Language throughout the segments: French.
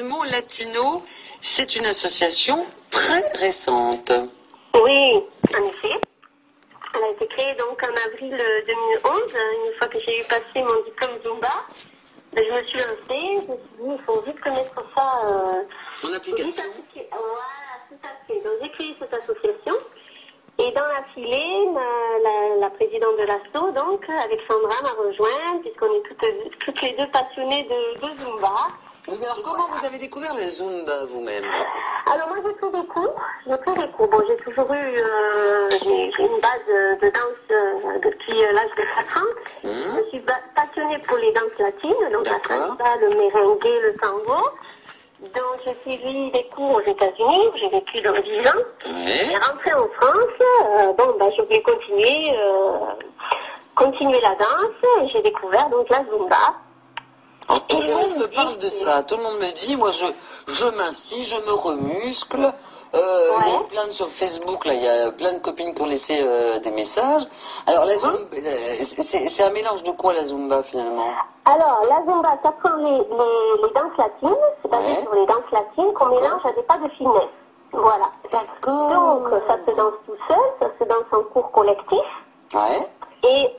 Ritmo Latino, c'est une association très récente. Oui, en effet. Elle a été créée donc en avril 2011, une fois que j'ai eu passé mon diplôme Zumba. Ben, je me suis lancée, je me suis dit, il faut vite connaître ça. En application. Voilà, tout à fait. Donc j'ai créé cette association. Et dans la filée, la présidente de l'asso, donc, Alexandra, m'a rejoint, puisqu'on est toutes les deux passionnées de Zumba. Oui, mais alors comment vous avez découvert la Zumba vous-même? Alors moi j'ai pris des cours. Bon, j'ai toujours eu j'ai une base de danse depuis l'âge de 4 ans. Je suis passionnée pour les danses latines, donc la salsa, le merengue, le tango. Donc j'ai suivi des cours aux États-Unis, j'ai vécu dans 10 ans. Et rentrée en France, je voulais continuer la danse et j'ai découvert donc la Zumba. Alors, tout le monde me parle de ça, tout le monde me dit, moi je m'insis, je me remuscle. Il y a plein de sur Facebook, là, il y a plein de copines qui ont laissé des messages. Alors la Zumba, c'est un mélange de quoi la Zumba finalement? Alors la Zumba, ça prend les danses latines, c'est basé sur les danses latines qu'on mélange à des pas de finesse. Voilà. D'accord. Donc ça se danse tout seul, ça se danse en cours collectif. Ouais. Et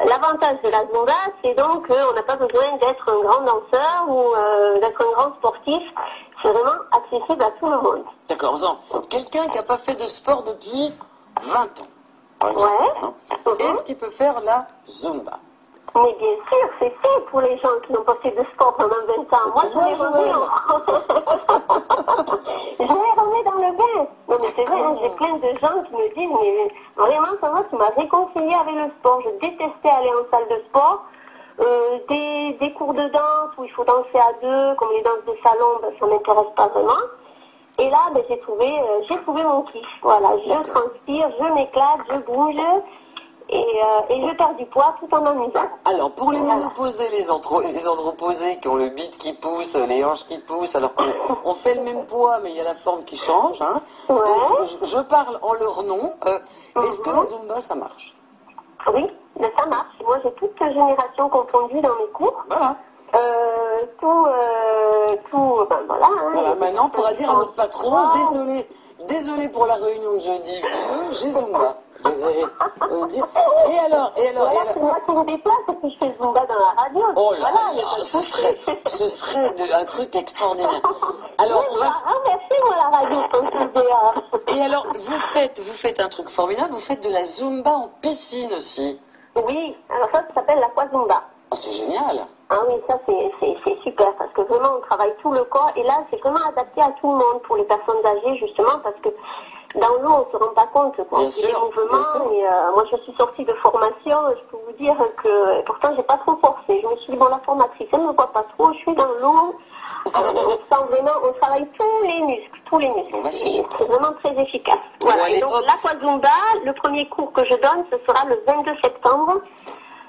l'avantage de la Zumba, c'est donc qu'on n'a pas besoin d'être un grand danseur ou d'être un grand sportif. C'est vraiment accessible à tout le monde. D'accord. Quelqu'un qui n'a pas fait de sport depuis 20 ans, par exemple, est-ce qu'il peut faire la Zumba? Mais bien sûr, c'est fait pour les gens qui n'ont pas fait de sport pendant 20 ans. Moi, je les remets dans le bain. Non, mais c'est vrai, j'ai plein de gens qui me disent, mais vraiment, ça va, tu m'as réconcilié avec le sport. Je détestais aller en salle de sport. Des cours de danse où il faut danser à deux, comme les danses de salon, ça ne m'intéresse pas vraiment. Et là, j'ai trouvé mon kiff. Voilà, je transpire, je m'éclate, je bouge. Et je perds du poids tout en m'amusant. Alors, pour les ménopausés, les andropausés qui ont le bide qui pousse, les hanches qui poussent, alors qu'on fait le même poids, mais il y a la forme qui change. Hein. Donc, je parle en leur nom. Est-ce que la Zumba, ça marche? Oui, mais ça marche. Moi, j'ai toute génération confondue dans mes cours. Voilà. Voilà, maintenant, on pourra dire à notre patron, désolé pour la réunion de jeudi, j'ai Zumba. Et alors c'est moi qui me déplace et puis je fais Zumba dans la radio. Oh là là, ce serait un truc extraordinaire. Alors, remerciez-moi la radio quand et alors, vous faites un truc formidable, vous faites de la Zumba en piscine aussi. Oui, alors ça s'appelle l'aquazumba. Oh, c'est génial. Ah oui, ça c'est super parce que vraiment on travaille tout le corps et là c'est vraiment adapté à tout le monde pour les personnes âgées justement parce que dans l'eau on ne se rend pas compte quoi. C'est des mouvements et moi je suis sortie de formation, je peux vous dire que pourtant j'ai pas trop forcé. Je me suis dit bon la formatrice elle ne me voit pas trop, je suis dans l'eau, on travaille tous les muscles. C'est vraiment très efficace. Voilà. Et donc l'aquazumba, le premier cours que je donne ce sera le 22 septembre.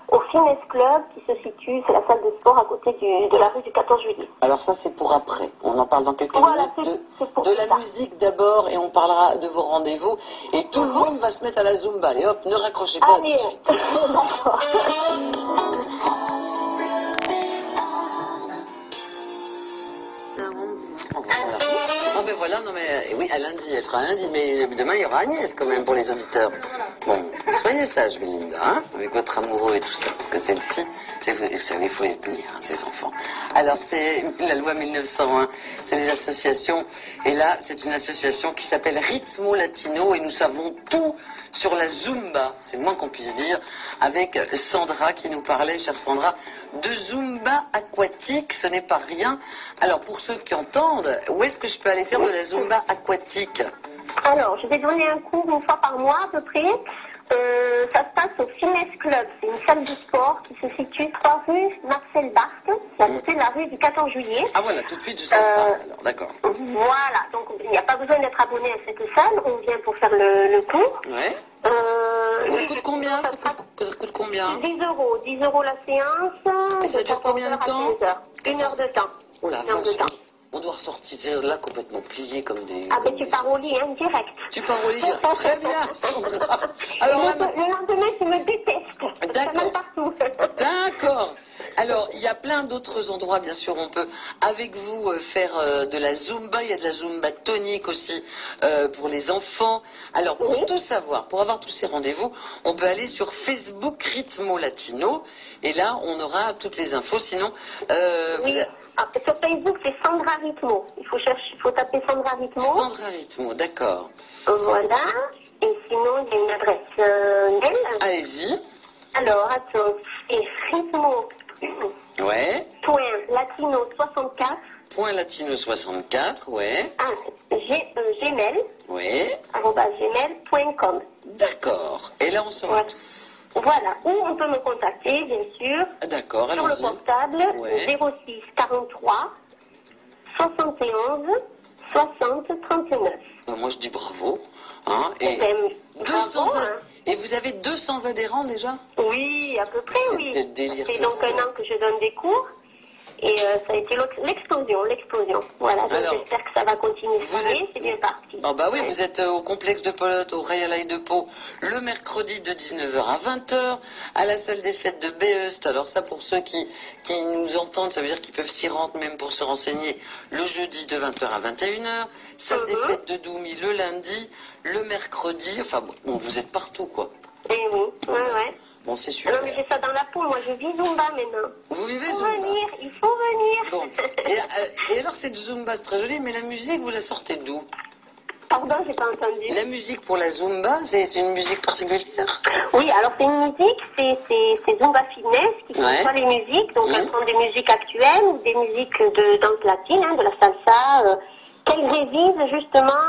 Au Fitness Club qui se situe, c'est la salle de sport à côté de la rue du 14 juillet. Alors ça c'est pour après, on en parle dans quelques minutes de la musique d'abord et on parlera de vos rendez-vous et tout le monde va se mettre à la Zumba et hop, ne raccrochez pas tout de suite. Oh ben voilà, non mais oui, à lundi, elle sera lundi, mais demain il y aura Agnès quand même pour les auditeurs. Bon, soyez sage, Belinda, hein, avec votre amoureux et tout ça, parce que celle-ci, vous savez, il faut les tenir, hein, ces enfants. Alors c'est la loi 1901, c'est les associations, et là c'est une association qui s'appelle Ritmo Latino, et nous savons tout sur la Zumba, c'est le moins qu'on puisse dire, avec Sandra qui nous parlait, chère Sandra, de Zumba aquatique, ce n'est pas rien. Alors pour ceux qui entendent, où est-ce que je peux aller faire de la Zumba aquatique? Alors, je vais donner un cours une fois par mois à peu près. Ça se passe au Fitness Club. C'est une salle de sport qui se situe 3 rue Marcel Barthes, à côté de la rue du 14 juillet. Ah voilà, tout de suite je sais pas, alors d'accord. Voilà, donc il n'y a pas besoin d'être abonné à cette salle, on vient pour faire le cours. Ouais. Ça coûte combien? Ça coûte combien? 10 euros. 10 euros la séance. Et ça dure combien de temps? 1 heure de temps. Oh la vache. On doit ressortir là complètement plié comme des... Ah ben tu pars au lit, hein, direct. Tu pars au lit, très bien, Sandra. Alors, le lendemain, tu me détestes. D'accord. Partout. D'accord. Alors, il y a plein d'autres endroits, bien sûr, on peut, avec vous, faire de la Zumba. Il y a de la Zumba tonique aussi pour les enfants. Alors, pour tout savoir, pour avoir tous ces rendez-vous, on peut aller sur Facebook Ritmo Latino. Et là, on aura toutes les infos. Sinon, sur Facebook, c'est Sandra Ritmo. Il faut taper Sandra Ritmo. Sandra Ritmo, d'accord. Voilà. Et sinon, il y a une adresse mail. Allez-y. Alors, attends, c'est Ritmo. Ouais. Latino 64. .latino64, ouais. Gmail. Ouais. @gmail.com. D'accord. Et là, on sera. Ouais. Voilà, ou on peut me contacter, bien sûr, d'accord, sur le portable 06 43 71 60 39. Moi, je dis bravo. Hein, et, et vous avez 200 adhérents déjà? Oui, à peu près, oui. C'est délire. C'est donc 1 an que je donne des cours. Et ça a été l'explosion. Voilà, donc j'espère que ça va continuer cette année, c'est bien parti. Oh bah oui, vous êtes au complexe de Pelote, au Royal Eye de Pau, le mercredi de 19h à 20h, à la salle des fêtes de Beust. Alors ça, pour ceux qui nous entendent, ça veut dire qu'ils peuvent s'y rendre même pour se renseigner, le jeudi de 20h à 21h, salle des fêtes de Doumy le lundi, le mercredi, enfin bon, vous êtes partout quoi. Eh oui, ouais. Bon, c'est super. Non, mais j'ai ça dans la peau, moi je vis Zumba maintenant. Vous vivez Zumba? Il faut venir. Bon. Et alors cette Zumba, c'est très joli, mais la musique, vous la sortez d'où? Pardon, j'ai pas entendu. La musique pour la Zumba, c'est une musique particulière? Oui, alors c'est une musique, c'est Zumba Fitness qui sont soit les musiques, donc elles sont des musiques actuelles ou des musiques de danse latine, de la salsa, qu'elles révisent justement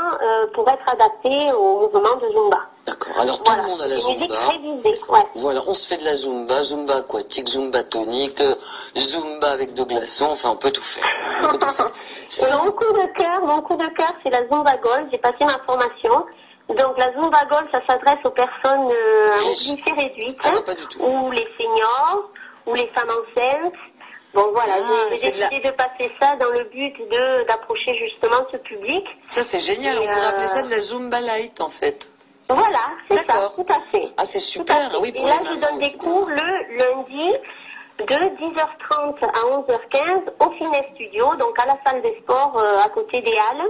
pour être adaptées au mouvement de Zumba. D'accord, alors tout le monde a la Zumba. Musique révisée, ouais. Voilà, on se fait de la Zumba, Zumba aquatique, Zumba tonique, Zumba avec de glaçons, enfin on peut tout faire. Mon coup de cœur, c'est la Zumba Gold. J'ai passé ma formation. Donc la Zumba Gold, ça s'adresse aux personnes à mobilité réduite, ou les seniors, ou les femmes enceintes. Bon voilà, j'ai décidé de passer ça dans le but d'approcher justement ce public. Ça c'est génial, on pourrait appeler ça de la Zumba Light en fait. Voilà, c'est ça, tout à fait. Ah c'est super, oui. Et là je donne des cours le lundi de 10h30 à 11h15 au Fitness Studio, donc à la salle des sports à côté des Halles.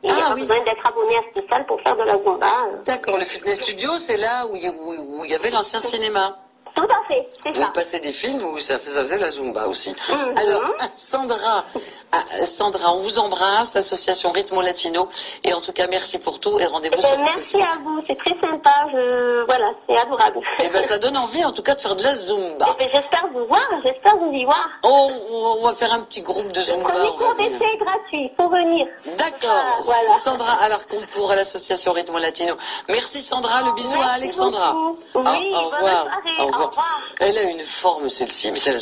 Et il n'y a pas besoin d'être abonné à cette salle pour faire de la Zumba. D'accord, le Fitness Studio c'est là où il y avait l'ancien cinéma. Tout à fait, c'est ça. Vous passez des films où ça faisait la Zumba aussi. Alors, Sandra, on vous embrasse, l'association Ritmo Latino. Et en tout cas, merci pour tout et rendez-vous sur Facebook. Merci à vous, c'est très sympa. Voilà, c'est adorable. Et ben, ça donne envie en tout cas de faire de la Zumba. J'espère vous voir, j'espère vous y voir. Oh, on va faire un petit groupe de Zumba. Le premier cours d'essai est gratuit, il faut venir. D'accord. Voilà. Sandra Alarcon à l'association Ritmo Latino. Merci Sandra, le bisou à Alexandra. Oui, au revoir. Bonne soirée. Au revoir. Elle a une forme celle-ci, mais c'est la